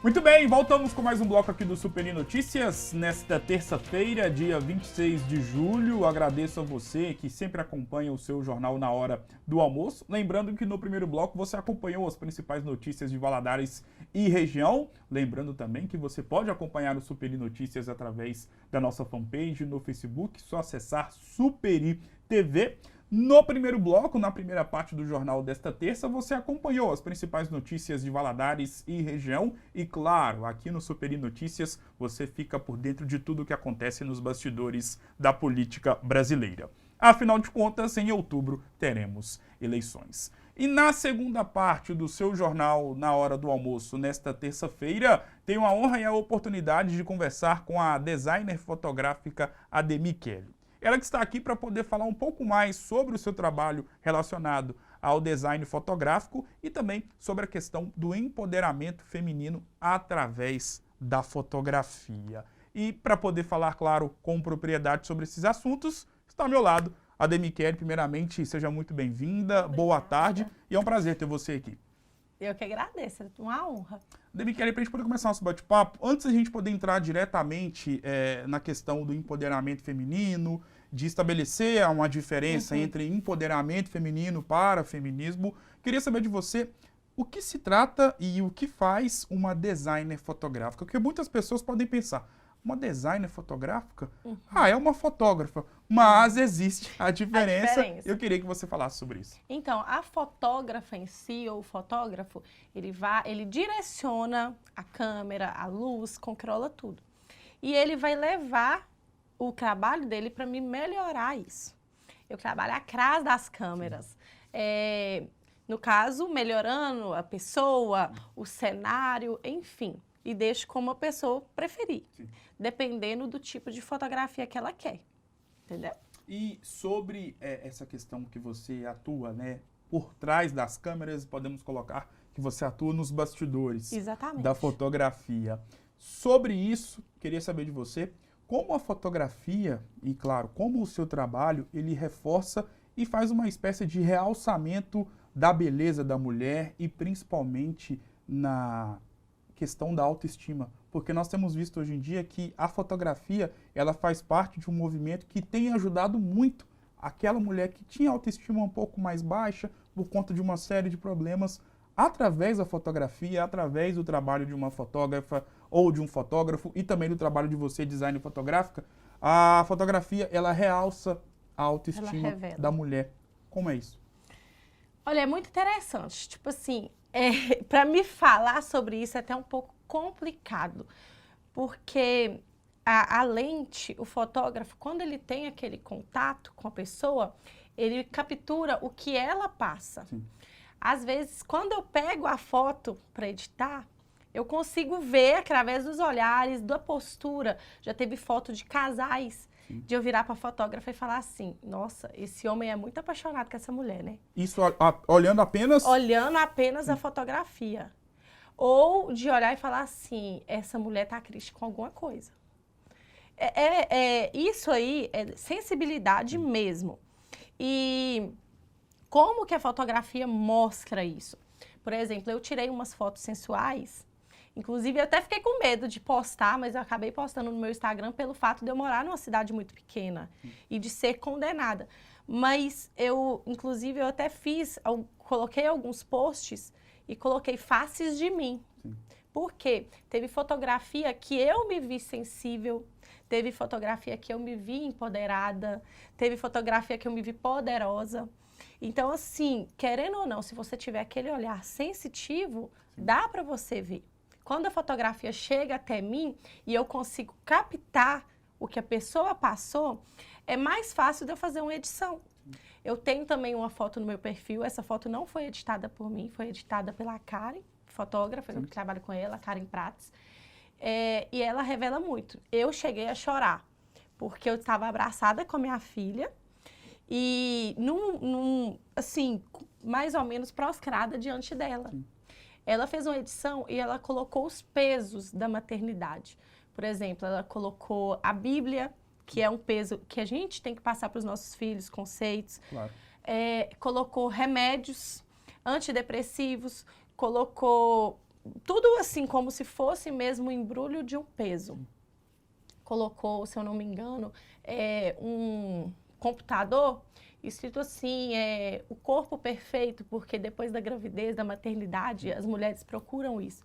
Muito bem, voltamos com mais um bloco aqui do Superi Notícias, nesta terça-feira, dia 26 de julho. Agradeço a você que sempre acompanha o seu jornal na hora do almoço. Lembrando que no primeiro bloco você acompanhou as principais notícias de Valadares e região. Lembrando também que você pode acompanhar o Superi Notícias através da nossa fanpage no Facebook, só acessar Superi TV. No primeiro bloco, na primeira parte do jornal desta terça, você acompanhou as principais notícias de Valadares e região. E claro, aqui no Superi Notícias, você fica por dentro de tudo o que acontece nos bastidores da política brasileira. Afinal de contas, em outubro teremos eleições. E na segunda parte do seu jornal Na Hora do Almoço, nesta terça-feira, tenho a honra e a oportunidade de conversar com a designer fotográfica Ademir Kelly. Ela que está aqui para poder falar um pouco mais sobre o seu trabalho relacionado ao design fotográfico e também sobre a questão do empoderamento feminino através da fotografia. E para poder falar, claro, com propriedade sobre esses assuntos, está ao meu lado a Ademir Kelly. Primeiramente, seja muito bem-vinda, boa tarde e é um prazer ter você aqui. Eu que agradeço, é uma honra. Ademir Kelly, para a gente poder começar nosso bate-papo, antes da gente poder entrar diretamente na questão do empoderamento feminino, de estabelecer uma diferença entre empoderamento feminino para feminismo, queria saber de você o que se trata e o que faz uma designer fotográfica. Porque muitas pessoas podem pensar, uma designer fotográfica? É uma fotógrafa, mas existe a diferença. Eu queria que você falasse sobre isso. Então, a fotógrafa em si, ou o fotógrafo, ele direciona a câmera, a luz, controla tudo. E ele vai levar o trabalho dele para me melhorar isso. Eu trabalho atrás das câmeras. No caso, melhorando a pessoa, o cenário, enfim. E deixo como a pessoa preferir, dependendo do tipo de fotografia que ela quer, entendeu? E sobre essa questão que você atua, né, por trás das câmeras, podemos colocar que você atua nos bastidores da fotografia. Sobre isso, queria saber de você como a fotografia e, claro, como o seu trabalho, ele reforça e faz uma espécie de realçamento da beleza da mulher e principalmente na questão da autoestima, porque nós temos visto hoje em dia que a fotografia, ela faz parte de um movimento que tem ajudado muito aquela mulher que tinha autoestima um pouco mais baixa por conta de uma série de problemas, através da fotografia, através do trabalho de uma fotógrafa ou de um fotógrafo e também do trabalho de você, designer fotográfica, a fotografia, ela realça a autoestima da mulher. Como é isso? Olha, é muito interessante, tipo assim, para me falar sobre isso é até um pouco complicado, porque a lente, o fotógrafo, quando ele tem aquele contato com a pessoa, ele captura o que ela passa. Sim. Às vezes, quando eu pego a foto para editar, eu consigo ver através dos olhares, da postura. Já teve foto de casais, de eu virar para a fotógrafa e falar assim, nossa, esse homem é muito apaixonado com essa mulher, né? Isso olhando apenas? Olhando apenas a fotografia. Ou de olhar e falar assim, essa mulher tá triste com alguma coisa. Isso aí é sensibilidade mesmo. E como que a fotografia mostra isso? Por exemplo, eu tirei umas fotos sensuais. Inclusive, eu até fiquei com medo de postar, mas eu acabei postando no meu Instagram pelo fato de eu morar numa cidade muito pequena e de ser condenada. Mas inclusive, eu até coloquei alguns posts e coloquei faces de mim. Por quê? Teve fotografia que eu me vi sensível, teve fotografia que eu me vi empoderada, teve fotografia que eu me vi poderosa. Então, assim, querendo ou não, se você tiver aquele olhar sensitivo, dá para você ver. Quando a fotografia chega até mim e eu consigo captar o que a pessoa passou, é mais fácil de eu fazer uma edição. Eu tenho também uma foto no meu perfil, essa foto não foi editada por mim, foi editada pela Karen, fotógrafa, eu trabalho com ela, Karen Prates, e ela revela muito. Eu cheguei a chorar, porque eu estava abraçada com a minha filha e, assim, mais ou menos prostrada diante dela. Ela fez uma edição e ela colocou os pesos da maternidade. Por exemplo, ela colocou a Bíblia, que é um peso que a gente tem que passar para os nossos filhos, conceitos. Claro. Colocou remédios antidepressivos, colocou tudo assim, como se fosse mesmo o embrulho de um peso. Colocou, se eu não me engano, um computador escrito assim, o corpo perfeito, porque depois da gravidez, da maternidade, as mulheres procuram isso.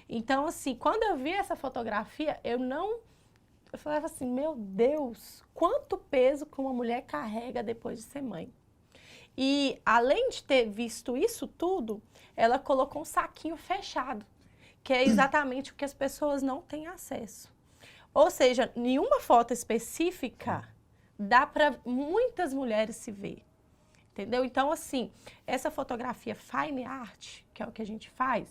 Então, assim, quando eu vi essa fotografia, eu falava assim, meu Deus, quanto peso que uma mulher carrega depois de ser mãe. E, além de ter visto isso tudo, ela colocou um saquinho fechado, que é exatamente o que as pessoas não têm acesso. Ou seja, nenhuma foto específica dá para muitas mulheres se ver, entendeu? Então, assim, essa fotografia fine art, que é o que a gente faz,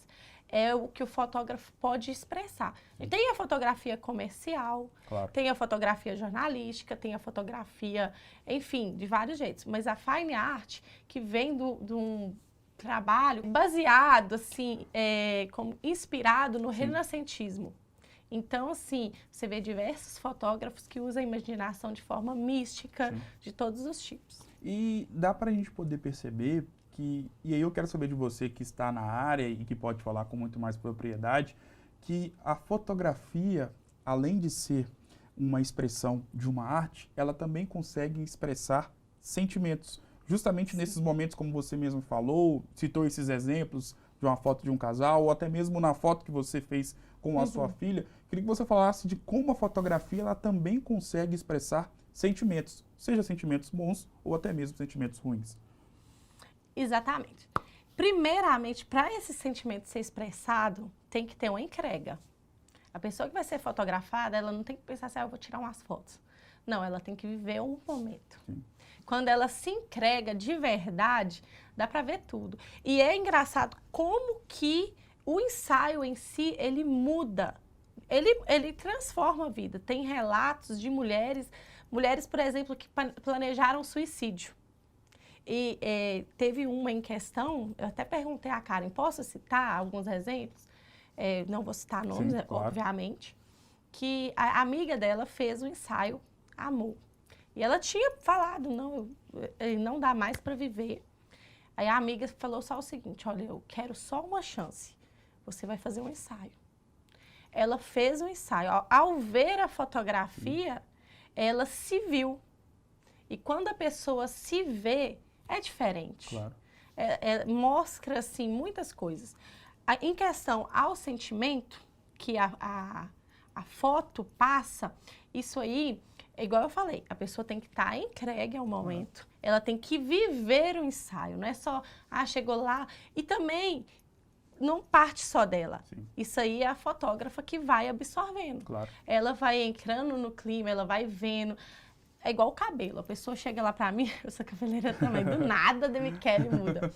é o que o fotógrafo pode expressar. E tem a fotografia comercial, Claro. tem a fotografia jornalística, tem a fotografia, enfim, de vários jeitos. Mas a fine art, que vem de um trabalho baseado, assim, como inspirado no renascentismo. Então, assim, você vê diversos fotógrafos que usam a imaginação de forma mística, de todos os tipos. E dá para a gente poder perceber que, e aí eu quero saber de você que está na área e que pode falar com muito mais propriedade, que a fotografia, além de ser uma expressão de uma arte, ela também consegue expressar sentimentos. Justamente nesses momentos, como você mesmo falou, citou esses exemplos de uma foto de um casal, ou até mesmo na foto que você fez com a sua filha, queria que você falasse de como a fotografia ela também consegue expressar sentimentos, seja sentimentos bons ou até mesmo sentimentos ruins. Exatamente. Primeiramente, para esse sentimento ser expressado, tem que ter uma entrega. A pessoa que vai ser fotografada, ela não tem que pensar assim, eu vou tirar umas fotos. Não, ela tem que viver um momento. Sim. Quando ela se entrega de verdade, dá para ver tudo. E é engraçado como que o ensaio em si, ele muda. Ele transforma a vida. Tem relatos de mulheres, por exemplo, que planejaram suicídio. E teve uma em questão, eu até perguntei à Karen, posso citar alguns exemplos? Não vou citar nomes, Sim, claro. obviamente. Que a amiga dela fez o ensaio Amor. E ela tinha falado, não dá mais para viver. Aí a amiga falou só o seguinte, olha, eu quero só uma chance. Você vai fazer um ensaio. Ela fez um ensaio. Ao ver a fotografia, ela se viu. E quando a pessoa se vê, é diferente. Claro. Mostra, assim, muitas coisas. Em questão ao sentimento que a foto passa, isso aí, é igual eu falei, a pessoa tem que estar entregue ao momento. Ela tem que viver o ensaio, não é só, chegou lá. E também, não parte só dela. Sim. Isso aí é a fotógrafa que vai absorvendo. Claro. Ela vai entrando no clima, ela vai vendo. É igual o cabelo. A pessoa chega lá pra mim, eu sou cabeleireira também, do nada a Demichele muda.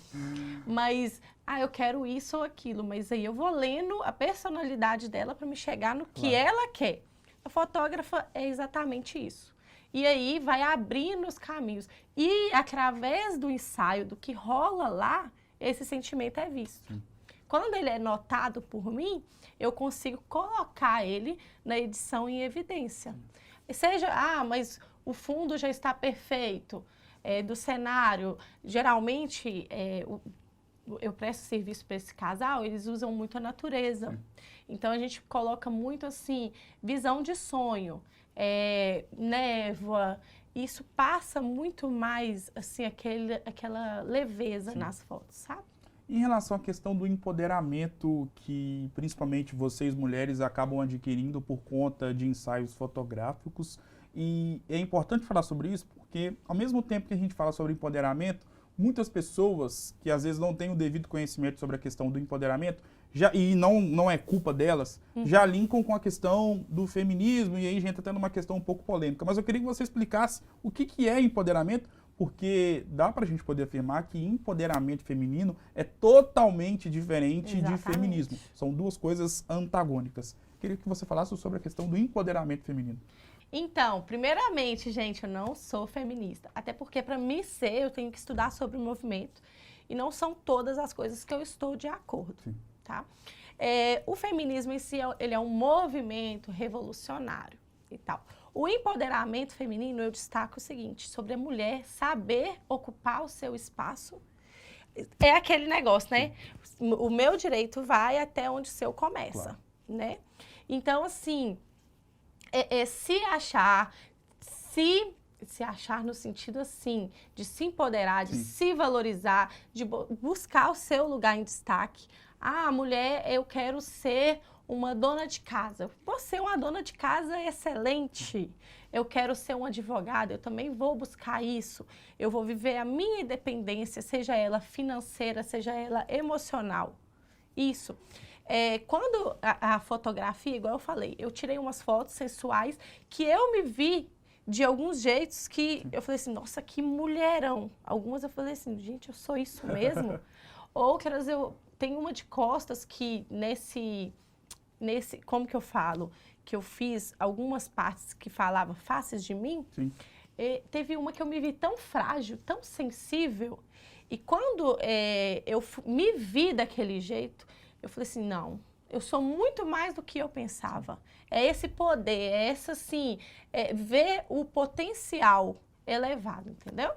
Mas, eu quero isso ou aquilo. Mas aí eu vou lendo a personalidade dela pra me chegar no que ela quer. A fotógrafa é exatamente isso. E aí vai abrindo os caminhos. E através do ensaio, do que rola lá, esse sentimento é visto. Sim. Quando ele é notado por mim, eu consigo colocar ele na edição em evidência. Seja, mas o fundo já está perfeito, do cenário. Geralmente, eu presto serviço para esse casal, eles usam muito a natureza. Então, a gente coloca muito, assim, visão de sonho, névoa. Isso passa muito mais, assim, aquela leveza nas fotos, sabe? Em relação à questão do empoderamento que principalmente vocês mulheres acabam adquirindo por conta de ensaios fotográficos, e é importante falar sobre isso porque ao mesmo tempo que a gente fala sobre empoderamento, muitas pessoas que às vezes não têm o devido conhecimento sobre a questão do empoderamento, e não é culpa delas, já linkam com a questão do feminismo e aí a gente está tendo uma questão um pouco polêmica. Mas eu queria que você explicasse o que é empoderamento, porque dá para a gente poder afirmar que empoderamento feminino é totalmente diferente de feminismo. São duas coisas antagônicas. Queria que você falasse sobre a questão do empoderamento feminino. Então, primeiramente, gente, eu não sou feminista. Até porque, para mim ser, eu tenho que estudar sobre o movimento. E não são todas as coisas que eu estou de acordo. Sim. Tá? O feminismo em si, ele é um movimento revolucionário e tal. O empoderamento feminino, eu destaco o seguinte, sobre a mulher saber ocupar o seu espaço, é aquele negócio, né? O meu direito vai até onde o seu começa, Claro. né? Então, assim, se achar, se achar no sentido, assim, de se empoderar, de Sim. se valorizar, de buscar o seu lugar em destaque. Ah, mulher, eu quero ser uma dona de casa. Você é uma dona de casa excelente. Eu quero ser um advogado, eu também vou buscar isso. Eu vou viver a minha independência, seja ela financeira, seja ela emocional. Isso. Quando a fotografia, igual eu falei, eu tirei umas fotos sensuais que eu me vi de alguns jeitos que eu falei assim, nossa, que mulherão. Algumas eu falei assim, gente, eu sou isso mesmo? Outras eu tenho uma de costas que nesse, como que eu falo? Que eu fiz algumas partes que falavam faces de mim. Sim. Teve uma que eu me vi tão frágil, tão sensível. E quando eu me vi daquele jeito, eu falei assim, não, eu sou muito mais do que eu pensava. É esse poder, é essa, assim, ver o potencial elevado, entendeu?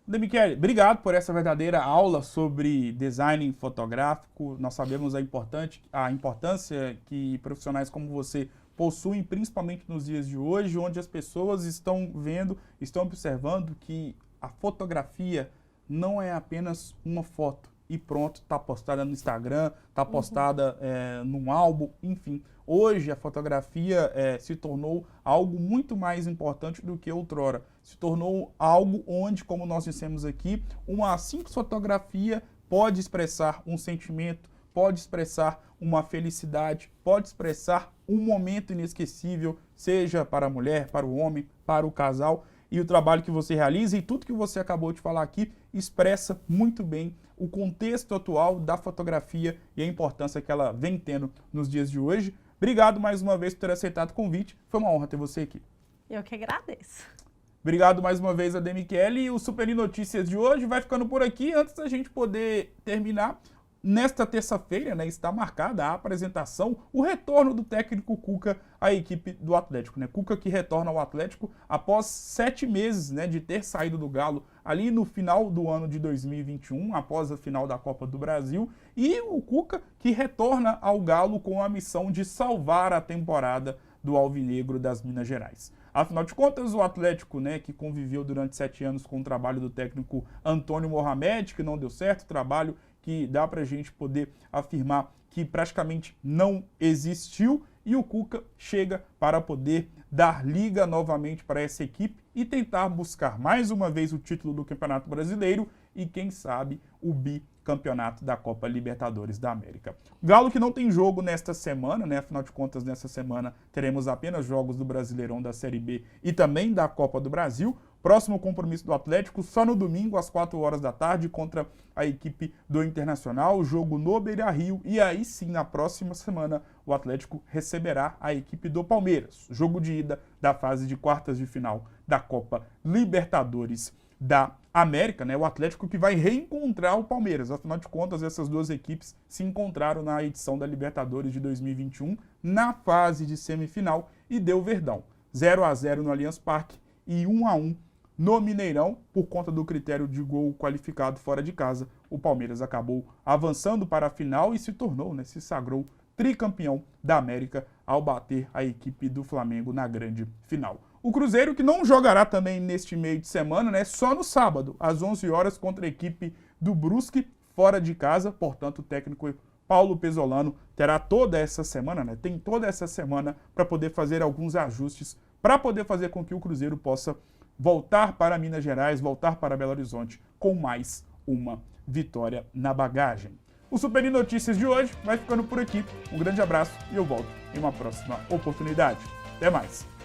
Demichele, obrigado por essa verdadeira aula sobre design fotográfico. Nós sabemos a importância que profissionais como você possuem, principalmente nos dias de hoje, onde as pessoas estão vendo, estão observando que a fotografia não é apenas uma foto e pronto, está postada no Instagram, está postada num álbum, enfim. Hoje a fotografia se tornou algo muito mais importante do que outrora. Se tornou algo onde, como nós dissemos aqui, uma simples fotografia pode expressar um sentimento, pode expressar uma felicidade, pode expressar um momento inesquecível, seja para a mulher, para o homem, para o casal. E o trabalho que você realiza e tudo que você acabou de falar aqui expressa muito bem o contexto atual da fotografia e a importância que ela vem tendo nos dias de hoje. Obrigado mais uma vez por ter aceitado o convite. Foi uma honra ter você aqui. Eu que agradeço. Obrigado mais uma vez a Demichele. E o Super Notícias de hoje vai ficando por aqui. Antes da gente poder terminar, nesta terça-feira, né, está marcada a apresentação, o retorno do técnico Cuca à equipe do Atlético, né? Cuca que retorna ao Atlético após 7 meses, né, de ter saído do Galo ali no final do ano de 2021, após a final da Copa do Brasil, e o Cuca que retorna ao Galo com a missão de salvar a temporada do Alvinegro das Minas Gerais. Afinal de contas, o Atlético, né, que conviveu durante 7 anos com o trabalho do técnico Antônio Mohamed, que não deu certo, trabalho que dá pra gente poder afirmar que praticamente não existiu, e o Cuca chega para poder dar liga novamente para essa equipe e tentar buscar mais uma vez o título do Campeonato Brasileiro e, quem sabe, o bicampeonato da Copa Libertadores da América. Galo que não tem jogo nesta semana, né? Afinal de contas, nessa semana teremos apenas jogos do Brasileirão da Série B e também da Copa do Brasil. Próximo compromisso do Atlético só no domingo, às 4 horas da tarde, contra a equipe do Internacional, jogo no Beira-Rio. E aí sim, na próxima semana, o Atlético receberá a equipe do Palmeiras. Jogo de ida da fase de quartas de final da Copa Libertadores da América, né? O Atlético que vai reencontrar o Palmeiras. Afinal de contas, essas duas equipes se encontraram na edição da Libertadores de 2021, na fase de semifinal, e deu Verdão. 0-0 no Allianz Parque e 1-1 no Mineirão. Por conta do critério de gol qualificado fora de casa, o Palmeiras acabou avançando para a final e se tornou, né, se sagrou tricampeão da América ao bater a equipe do Flamengo na grande final. O Cruzeiro que não jogará também neste meio de semana, né, só no sábado, às 11 horas, contra a equipe do Brusque, fora de casa. Portanto, o técnico Paulo Pesolano terá toda essa semana, né, tem toda essa semana para poder fazer alguns ajustes, para poder fazer com que o Cruzeiro possa voltar para Minas Gerais, voltar para Belo Horizonte com mais uma vitória na bagagem. O Super Notícias de hoje vai ficando por aqui. Um grande abraço e eu volto em uma próxima oportunidade. Até mais!